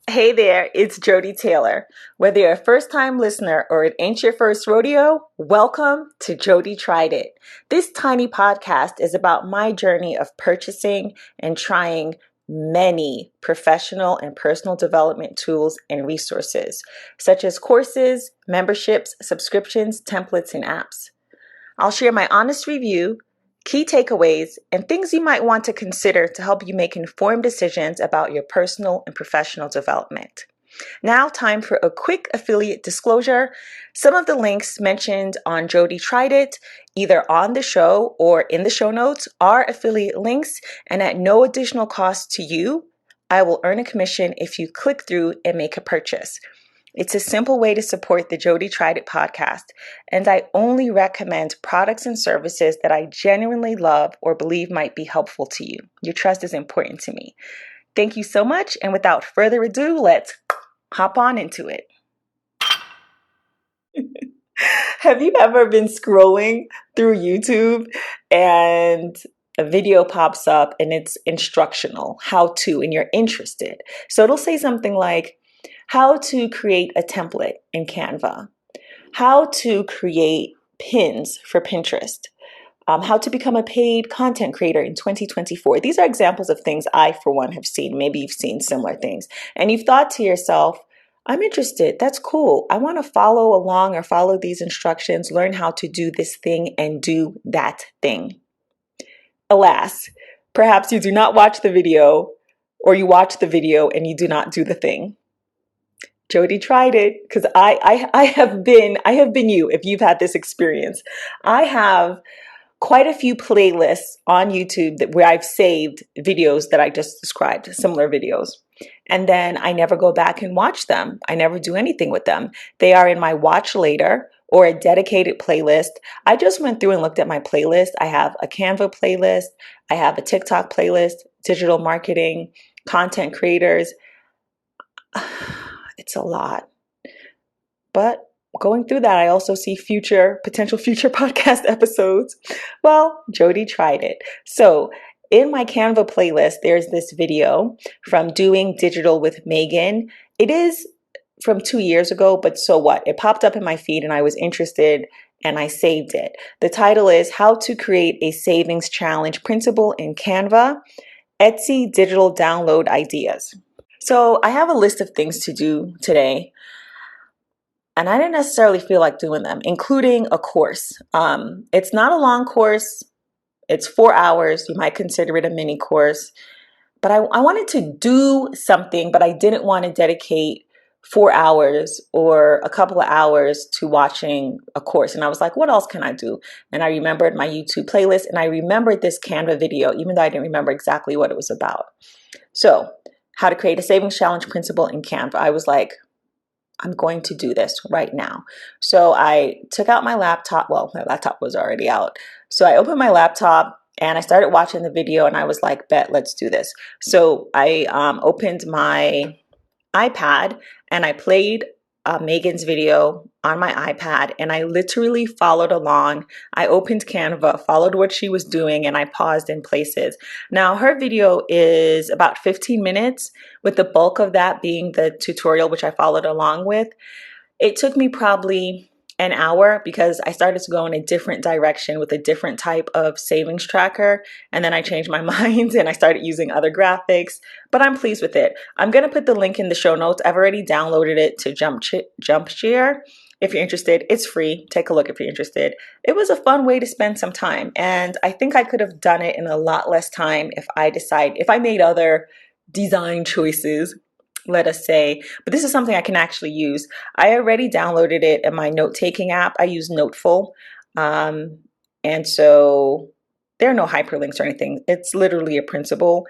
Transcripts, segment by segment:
Hey there, it's Jody Taylor. Whether you're a first-time listener or it ain't your first rodeo, welcome to Jody Tried It. This tiny podcast is about my journey of purchasing and trying many professional and personal development tools and resources, such as courses, memberships, subscriptions, templates, and apps. I'll share my honest review, key takeaways, and things you might want to consider to help you make informed decisions about your personal and professional development. Now, time for a quick affiliate disclosure. Some of the links mentioned on Jody Tried It, either on the show or in the show notes, are affiliate links, and at no additional cost to you, I will earn a commission if you click through and make a purchase. It's a simple way to support the Jody Tried It podcast, and I only recommend products and services that I genuinely love or believe might be helpful to you. Your trust is important to me. Thank you so much, and without further ado, let's hop on into it. Have you ever been scrolling through YouTube and a video pops up and it's instructional, how to, and you're interested? So it'll say something like, how to create a template in Canva, how to create pins for Pinterest, how to become a paid content creator in 2024. These are examples of things I, for one, have seen. Maybe you've seen similar things. And you've thought to yourself, I'm interested. That's cool. I want to follow along or follow these instructions, learn how to do this thing and do that thing. Alas, perhaps you do not watch the video, or you watch the video and you do not do the thing. Jody tried it because I have been you if you've had this experience. I have quite a few playlists on YouTube where I've saved videos that I just described, similar videos. And then I never go back and watch them. I never do anything with them. They are in my watch later or a dedicated playlist. I just went through and looked at my playlist. I have a Canva playlist. I have a TikTok playlist, digital marketing, content creators. It's a lot. But going through that, I also see potential future podcast episodes. Well, Jody tried it. So in my Canva playlist, there's this video from Doing Digital with Megan. It is from 2 years ago, but so what? It popped up in my feed and I was interested and I saved it. The title is How to Create a Savings Challenge Printable in Canva, Etsy Digital Download Ideas. So I have a list of things to do today. And I didn't necessarily feel like doing them, including a course. It's not a long course. It's 4 hours. You might consider it a mini course. But I wanted to do something, but I didn't want to dedicate 4 hours or a couple of hours to watching a course. And I was like, what else can I do? And I remembered my YouTube playlist and I remembered this Canva video, even though I didn't remember exactly what it was about. So, how to create a savings challenge principle in Canva. I was like, I'm going to do this right now. So I took out my laptop. Well, my laptop was already out. So I opened my laptop and I started watching the video and I was like, bet, let's do this. So I opened my iPad and I played Megan's video on my iPad and I literally followed along. I opened Canva, followed what she was doing, and I paused in places. Now, her video is about 15 minutes, with the bulk of that being the tutorial, which I followed along with. It took me probably an hour because I started to go in a different direction with a different type of savings tracker. And then I changed my mind and I started using other graphics, but I'm pleased with it. I'm going to put the link in the show notes. I've already downloaded it to Jumpshare. If you're interested, it's free. Take a look if you're interested. It was a fun way to spend some time. And I think I could have done it in a lot less time if I made other design choices, let us say, but this is something I can actually use. I already downloaded it in my note-taking app. I use Noteful. And so there are no hyperlinks or anything. It's literally a printable.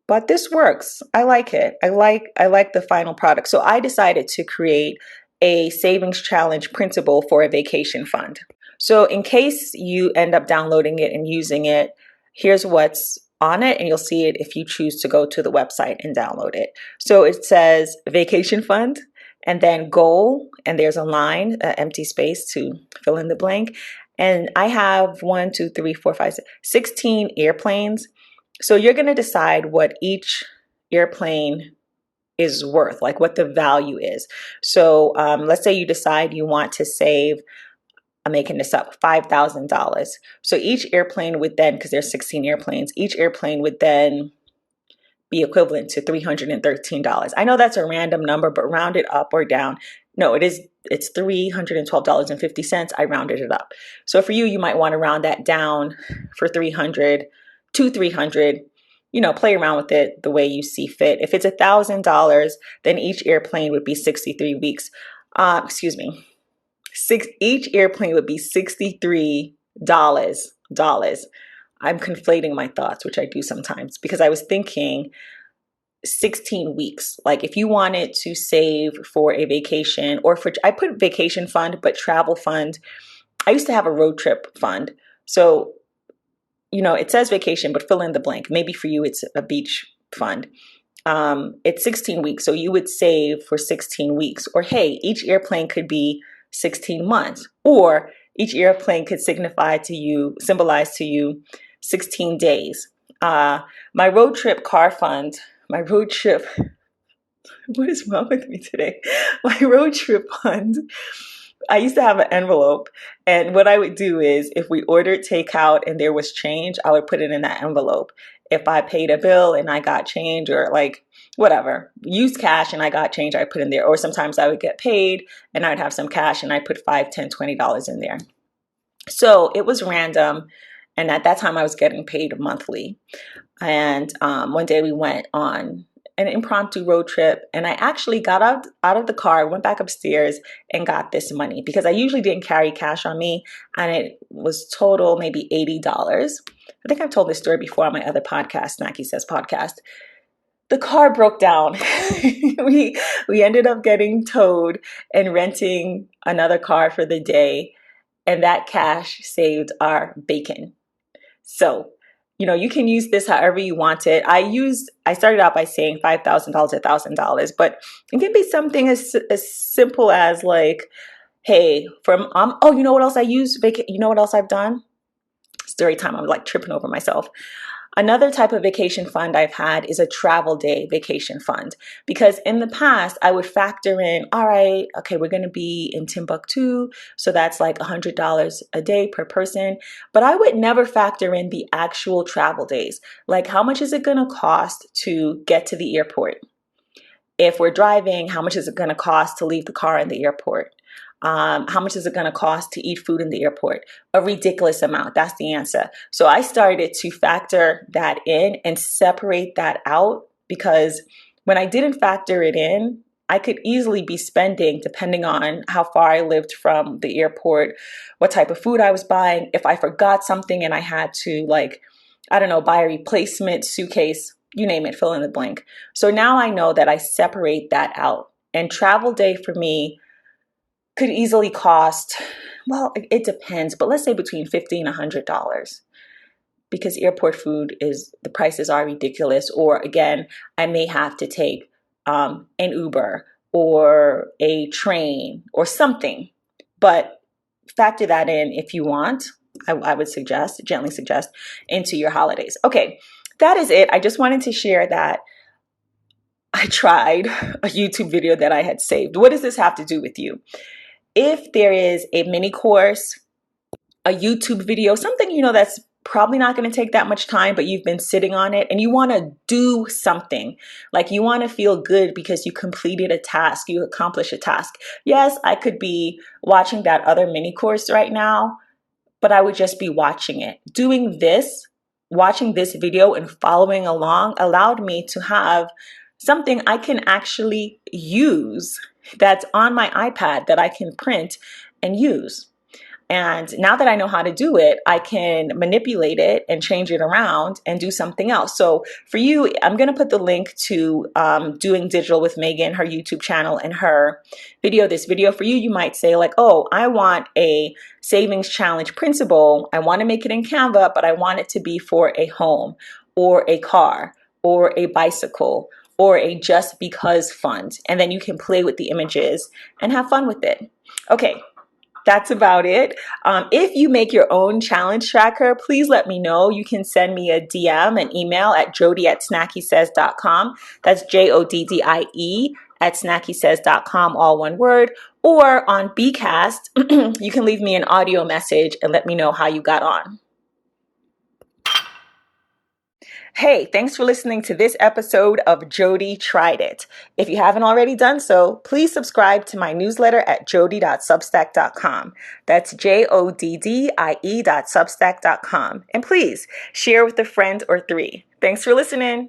But this works. I like it. I like the final product. So I decided to create a savings challenge printable for a vacation fund. So in case you end up downloading it and using it, here's what's on it, and you'll see it if you choose to go to the website and download it. So it says vacation fund and then goal, and there's a line, an empty space to fill in the blank. And I have 16 airplanes. So you're going to decide what each airplane is worth, like what the value is. So let's say you decide you want to save, I'm making this up, $5,000. So each airplane would then, because there's 16 airplanes, each airplane would then be equivalent to $313. I know that's a random number, but round it up or down. No, it's $312.50. I rounded it up. So for you, you might want to round that down for 300 to 300. Play around with it the way you see fit. If it's $1,000, then each airplane would be 63 weeks. Excuse me. Each airplane would be $63. I'm conflating my thoughts, which I do sometimes, because I was thinking 16 weeks. Like if you wanted to save for a vacation, or I put vacation fund, but travel fund. I used to have a road trip fund. So, it says vacation, but fill in the blank. Maybe for you, it's a beach fund. It's 16 weeks. So you would save for 16 weeks. Or hey, each airplane could be 16 months. Or each airplane could symbolize to you 16 days. My road trip car fund, what is wrong with me today? My road trip fund, I used to have an envelope, and what I would do is if we ordered takeout and there was change, I would put it in that envelope. If I paid a bill and I got change, or like whatever, used cash and I got change, I put in there. Or sometimes I would get paid and I'd have some cash and I put $5, $10, $20 in there. So it was random. And at that time I was getting paid monthly. And one day we went on an impromptu road trip, and I actually got out of the car, went back upstairs and got this money, because I usually didn't carry cash on me, and it was total maybe $80. I think I've told this story before on my other podcast, Snacky Says podcast. The car broke down. we ended up getting towed and renting another car for the day, and that cash saved our bacon. So, you can use this however you want it. I started out by saying $5,000, $1,000, but it can be something as simple as like, hey, you know what else I use? You know what else I've done? Story time. I'm like tripping over myself. Another type of vacation fund I've had is a travel day vacation fund, because in the past I would factor in, all right, okay, we're going to be in Timbuktu, so that's like $100 a day per person, but I would never factor in the actual travel days. Like, how much is it going to cost to get to the airport? If we're driving, how much is it going to cost to leave the car in the airport? How much is it going to cost to eat food in the airport? A ridiculous amount. That's the answer. So I started to factor that in and separate that out, because when I didn't factor it in, I could easily be spending, depending on how far I lived from the airport, what type of food I was buying. If I forgot something and I had to, like, I don't know, buy a replacement suitcase, you name it, fill in the blank. So now I know that I separate that out. And travel day for me could easily cost, well, it depends, but let's say between $50 and $100, because airport food the prices are ridiculous. Or again, I may have to take an Uber or a train or something, but factor that in if you want. I would gently suggest, into your holidays. Okay, that is it. I just wanted to share that I tried a YouTube video that I had saved. What does this have to do with you? If there is a mini course, a YouTube video, something that's probably not going to take that much time, but you've been sitting on it and you want to do something, like you want to feel good because you completed a task, you accomplished a task. Yes, I could be watching that other mini course right now, but I would just be watching it. Watching this video and following along allowed me to have something I can actually use that's on my iPad that I can print and use. And now that I know how to do it, I can manipulate it and change it around and do something else. So for you, I'm going to put the link to Doing Digital with Megan, her YouTube channel, and her video. This video for you, you might say like, oh, I want a savings challenge printable. I want to make it in Canva, but I want it to be for a home or a car or a bicycle or a just because fund. And then you can play with the images and have fun with it. Okay. That's about it. If you make your own challenge tracker, please let me know. You can send me a DM, an email at jodie@snackysays.com. That's JODDIE at snackysays.com, all one word. Or on Bcast, you can leave me an audio message and let me know how you got on. Hey, thanks for listening to this episode of Jody Tried It. If you haven't already done so, please subscribe to my newsletter at jodie.substack.com. That's JODDIE.substack.com. And please share with a friend or three. Thanks for listening.